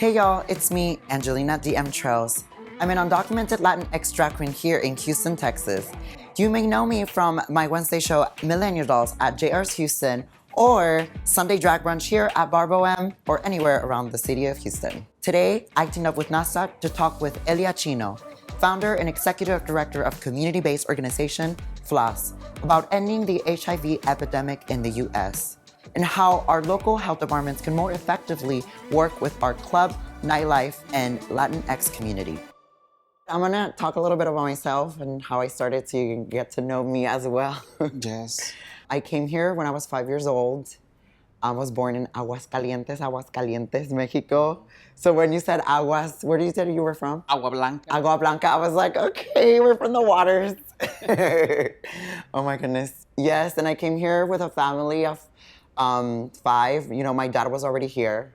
Hey y'all, it's me, Angelina DM Trailz. I'm an undocumented Latinx drag queen here in Houston, Texas. You may know me from my Wednesday show, Millennial Dolls, at JR's Houston, or Sunday Drag Brunch here at Barbo M, or anywhere around the city of Houston. Today, I teamed up with NASA to talk with Elia Chino, founder and executive director of community-based organization, FLOSS, about ending the HIV epidemic in the US, and how our local health departments can more effectively work with our club, nightlife, and Latinx community. I'm gonna talk a little bit about myself and how I started to get to know me as well. Yes. I came here when I was 5 years old. I was born in Aguascalientes, Mexico. So when you said Aguas, where did you say you were from? Agua Blanca. Agua Blanca. I was like, okay, we're from the waters. Oh my goodness. Yes, and I came here with a family of 5. You know, my dad was already here,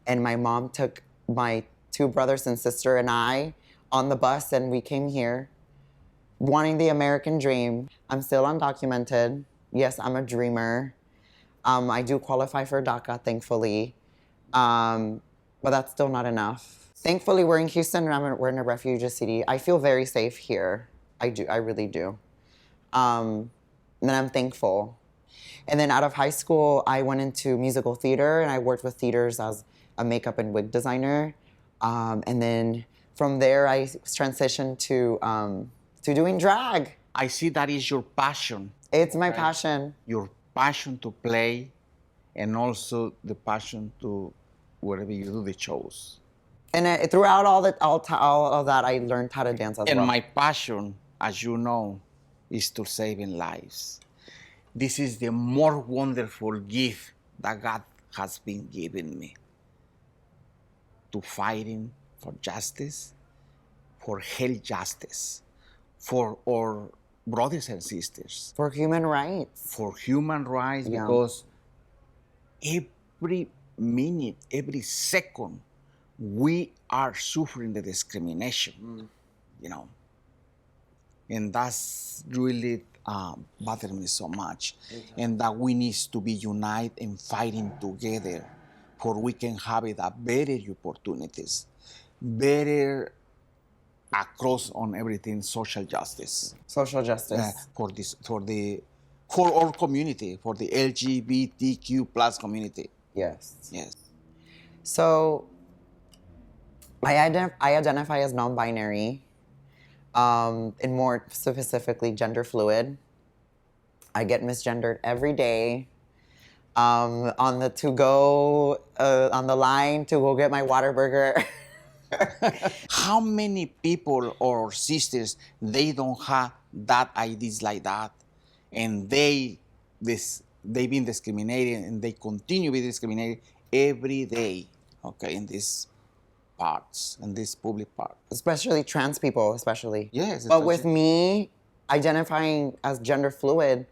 and my mom took my 2 brothers and sister and I on the bus, and we came here wanting the American dream. I'm still undocumented. Yes, I'm a dreamer. I do qualify for DACA, thankfully, but that's still not enough. Thankfully, we're in Houston, and we're in a refugee city. I feel very safe here. I really do. And I'm thankful. And then out of high school, I went into musical theater, and I worked with theaters as a makeup and wig designer. And then from there, I transitioned to doing drag. I see that is your passion. It's my passion. Your passion to play, and also the passion to wherever you do the shows. And throughout all of that, I learned how to dance as well. And my passion, as you know, is to saving lives. This is the more wonderful gift that God has been giving me. To fighting for justice, for health justice, for our brothers and sisters. For human rights. For human rights, Yeah. Because every minute, every second, we are suffering the discrimination, you know. And that's really bothered me so much. And that we need to be united and fighting together for we can have it a better opportunities, better across on everything, social justice. Social justice. For our community, for the LGBTQ plus community. Yes. Yes. So I identify as non-binary, and more specifically gender fluid. I get misgendered every day. On the line to go get my water burger. How many people or sisters, they don't have that IDs like that, and they've been discriminated, and they continue to be discriminated every day, okay, in these parts, in this public part. Especially trans people, especially. Yes. But with me identifying as gender fluid,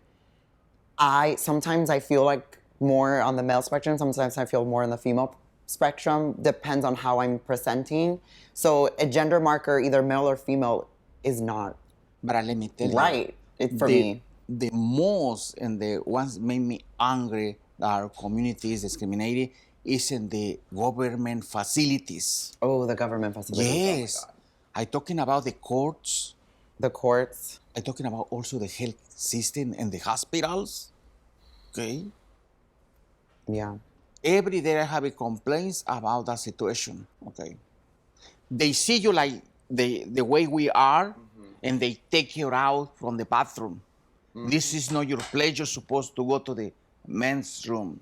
sometimes I feel like more on the male spectrum, sometimes I feel more on the female spectrum, depends on how I'm presenting. So a gender marker, either male or female, is not But let me tell you, right for me. The most and the ones made me angry that our community is discriminated is in the government facilities. Oh, the government facilities. Yes. Oh my God. I'm talking about the courts. The courts. I'm talking about also the health system and the hospitals. Okay. Yeah. Every day I have complaints about that situation. Okay. They see you like the way we are, and they take you out from the bathroom. This is not your place. You're supposed to go to the men's room.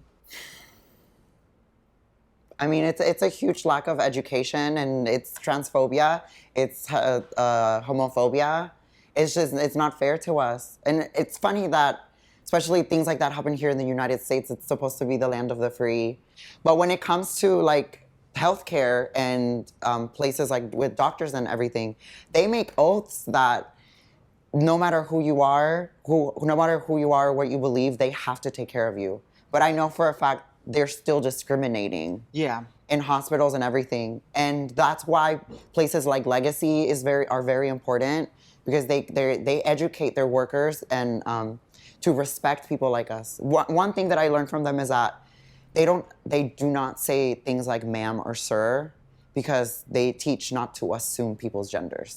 I mean, it's a huge lack of education, and it's transphobia, it's homophobia. It's not fair to us. And it's funny that, especially things like that happen here in the United States, it's supposed to be the land of the free. But when it comes to like healthcare and places like with doctors and everything, they make oaths that no matter who you are, what you believe, they have to take care of you. But I know for a fact they're still discriminating. Yeah. In hospitals and everything. And that's why places like Legacy are very important, because they educate their workers and to respect people like us. One thing that I learned from them is that they do not say things like ma'am or sir. because they teach not to assume people's genders.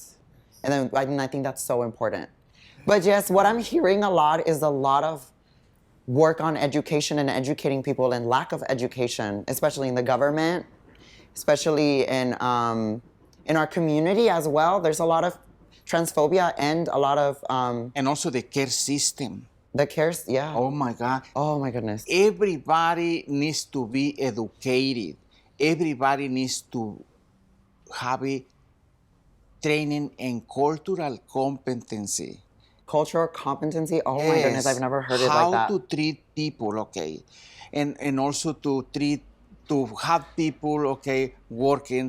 And then I think that's so important. But yes, what I'm hearing a lot is a lot of work on education and educating people and lack of education, especially in the government, especially in our community as well. There's a lot of transphobia and a lot of And also the care system. the cares. Yeah. Oh my God. Oh my goodness. Everybody needs to be educated. Everybody needs to have a training in cultural competency. Cultural competency. Oh my goodness, I've never heard it like that. How to treat people, okay, and also to have people, okay, working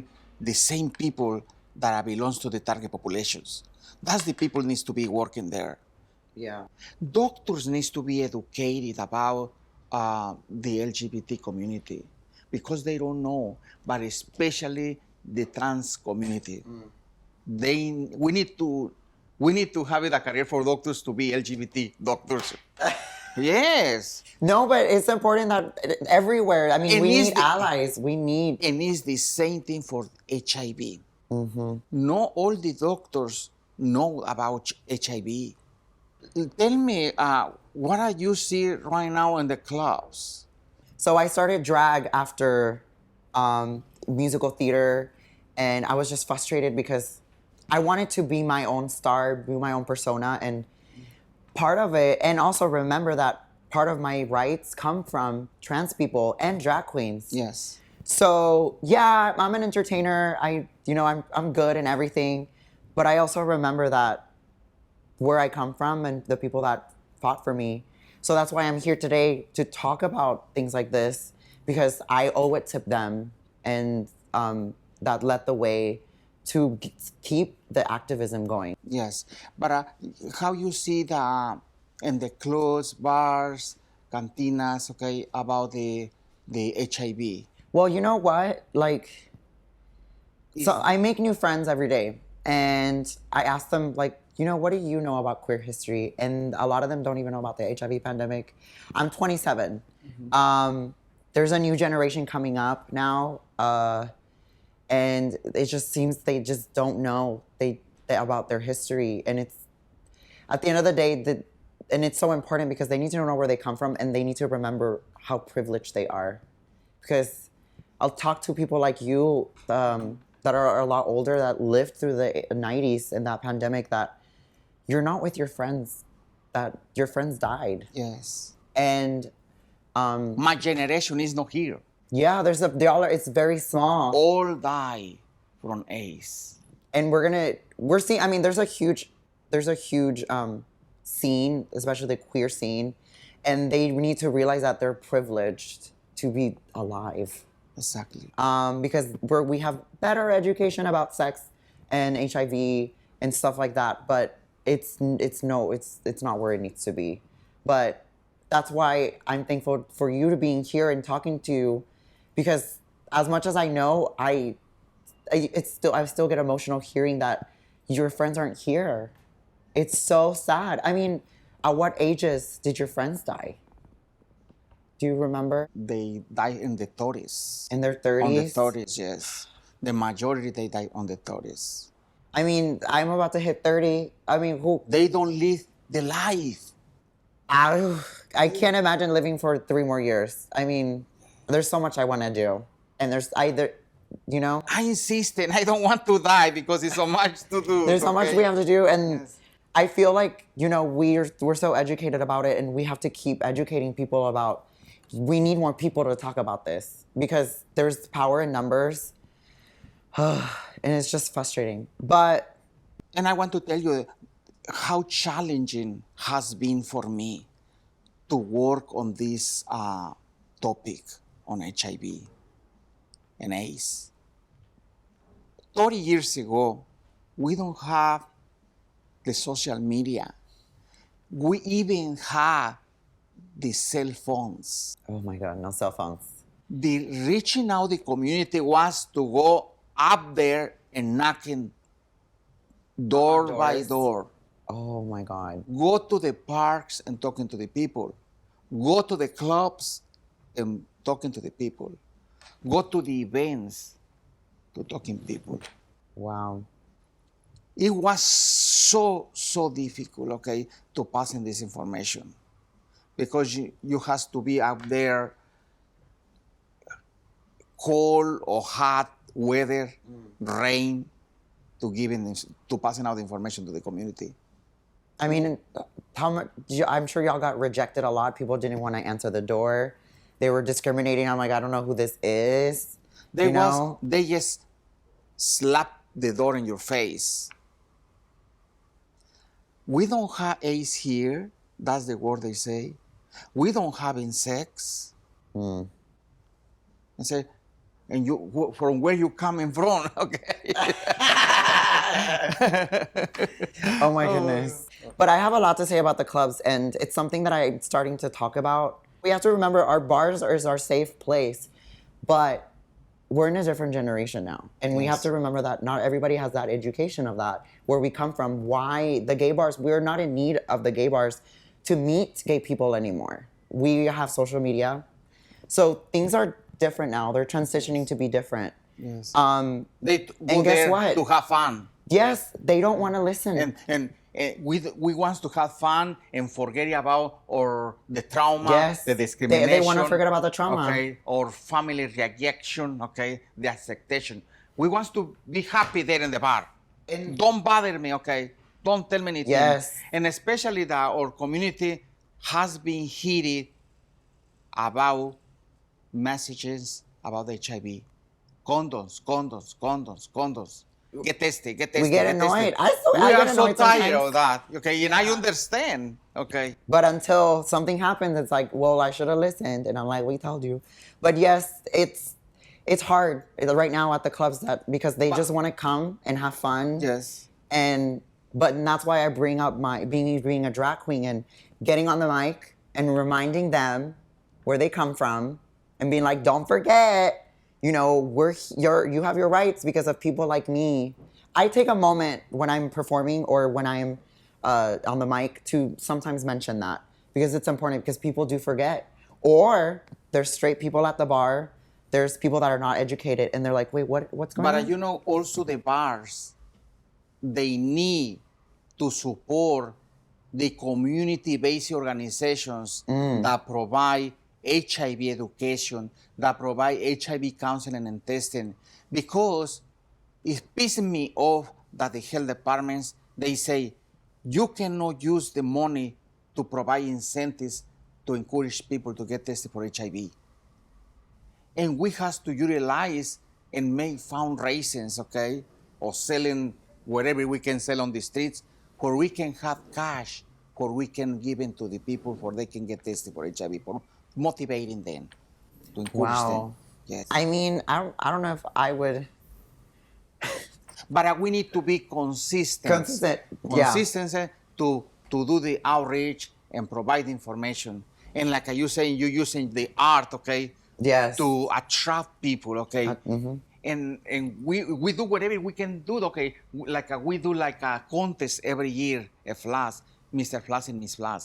the same people that belongs to the target populations. That's the people needs to be working there. Yeah. Doctors needs to be educated about the LGBT community because they don't know, but especially the trans community. We need to have it a career for doctors to be LGBT doctors. Yes. No, but it's important that everywhere. I mean, And we is need the- allies. We need. And it's the same thing for HIV. Not all the doctors know about HIV. Tell me, what are you see right now in the clubs? So I started drag after musical theater, and I was just frustrated because I wanted to be my own star, be my own persona, and part of it, and also remember that part of my rights come from trans people and drag queens. Yes. So yeah, I'm an entertainer. I'm good and everything, but I also remember that where I come from and the people that fought for me. So that's why I'm here today to talk about things like this, because I owe it to them, and that led the way to keep the activism going. Yes, but how you see the in the clubs, bars, cantinas, okay, about the HIV? Well, you know what? Like, so I make new friends every day, and I ask them, like, what do you know about queer history? And a lot of them don't even know about the HIV pandemic. I'm 27. There's a new generation coming up now, and it just seems they just don't know about their history. And it's, at the end of the day, and it's so important because they need to know where they come from, and they need to remember how privileged they are. Because I'll talk to people like you that are a lot older, that lived through the 90s and that pandemic, that you're not with your friends, that your friends died. Yes. And My generation is not here. yeah, it's very small. All die from AIDS. And we're seeing, I mean, there's a huge scene, especially the queer scene, and they need to realize that they're privileged to be alive. Exactly. Because we have better education about sex and HIV and stuff like that, but it's not where it needs to be. But that's why I'm thankful for you to being here and talking to you, because as much as I know, I still get emotional hearing that your friends aren't here. It's so sad. I mean, at what ages did your friends die? Do you remember? They die in the 30s. In their 30s? On the 30s, yes. The majority, they die on the 30s. I mean, I'm about to hit 30. I mean, They don't live the life. I can't imagine living for 3 more years. I mean, there's so much I want to do. And there's either, I insist, and I don't want to die because it's so much to do. there's so much okay? we have to do. And Yes. I feel like, we're so educated about it, and we have to keep educating people about, we need more people to talk about this, because there's power in numbers. And it's just frustrating. But And I want to tell you how challenging has been for me to work on this topic on HIV and AIDS. 30 years ago, we don't have the social media. We even have the cell phones. oh my God, no cell phones. The reaching out the community was to go up there and knocking door by Doors. door. Oh my God. Go to the parks and talking to the people. Go to the clubs and talking to the people. Go to the events to talking people. Wow. It was so difficult, okay, to pass in this information because you has to be out there, cold or hot weather, rain, to passing out information to the community. I mean, how much? I'm sure y'all got rejected a lot. People didn't want to answer the door. They were discriminating. I'm like, I don't know who this is. They just slap the door in your face. We don't have AIDS here. That's the word they say. We don't have sex. And say, and you from where you coming from? Okay. Oh my goodness. But I have a lot to say about the clubs, and it's something that I'm starting to talk about. We have to remember our bars is our safe place, but we're in a different generation now. And we have to remember that not everybody has that education of that, where we come from, why the gay bars, we're not in need of the gay bars to meet gay people anymore. We have social media. So things are different now. They're transitioning to be different. Yes. and They go guess there what? to have fun. Yes, they don't want to listen. And we want to have fun and forget about or the trauma, Yes. the discrimination. They want to forget about the trauma. Okay, or family rejection, okay, the acceptation. We want to be happy there in the bar. And don't bother me, okay? Don't tell me anything. Yes. And especially that our community has been heated about messages about HIV. Condoms, condoms, condoms, condoms. Get tested, get tested. We get annoyed. I We get are so annoyed tired sometimes. of that. Okay, and I understand. Okay. But until something happens, it's like, well, I should have listened. And I'm like, we told you. But yes, it's hard right now at the clubs because they just want to come and have fun. Yes. But that's why I bring up my being a drag queen and getting on the mic and reminding them where they come from and being like, don't forget, you have your rights because of people like me. I take a moment when I'm performing or when I'm on the mic to sometimes mention that because it's important because people do forget. Or there's straight people at the bar. There's people that are not educated and they're like, wait, what's going on? But also the bars, they need to support the community-based organizations that provide HIV education, that provide HIV counseling and testing, because it pisses me off that the health departments, they say, you cannot use the money to provide incentives to encourage people to get tested for HIV. And we have to utilize and make fundraisings, okay, or selling wherever we can sell on the streets, where we can have cash, where we can give it to the people where they can get tested for HIV, for motivating them, to encourage them. Yes. I mean, I don't know if I would. But we need to be consistent. Consistency to do the outreach and provide information. And like you saying, you're using the art, okay? Yes. To attract people, okay? And we do whatever we can do, okay? Like we do like a contest every year, a Flash, Mr. Flash and Miss Flash.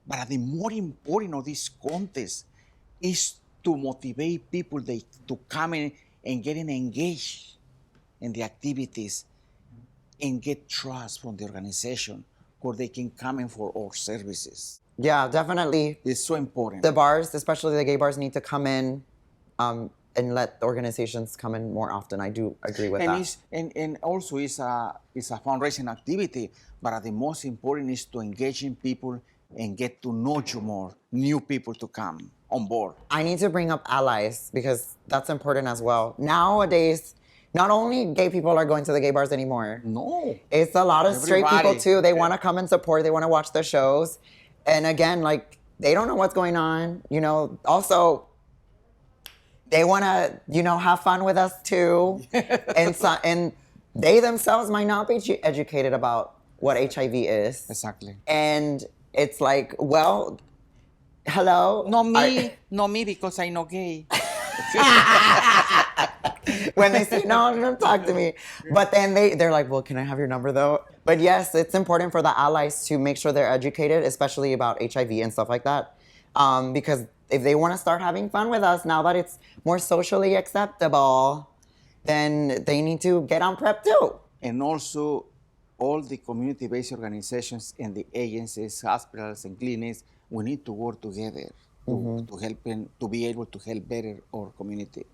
But the more important of this contest is to motivate people to come in and getting engaged in the activities and get trust from the organization where they can come in for our services. Yeah, definitely. It's so important. The bars, especially the gay bars, need to come in and let the organizations come in more often. I do agree with that. And also it's a fundraising activity, but the most important is to engage in people and get to know you more, new people to come on board. I need to bring up allies because that's important as well. Nowadays, not only gay people are going to the gay bars anymore. No. It's a lot of straight people too. They want to come and support. They want to watch the shows. And again, like, they don't know what's going on. Also, they want to, have fun with us too. and they themselves might not be educated about what HIV is. Exactly. And it's like, well, hello? Not me because I know gay. When they say, no, don't talk to me. But then they're like, well, can I have your number though? But yes, it's important for the allies to make sure they're educated, especially about HIV and stuff like that. Because if they want to start having fun with us now that it's more socially acceptable, then they need to get on PrEP too. And also, all the community-based organizations and the agencies, hospitals and clinics, we need to work together to help and to be able to help better our community.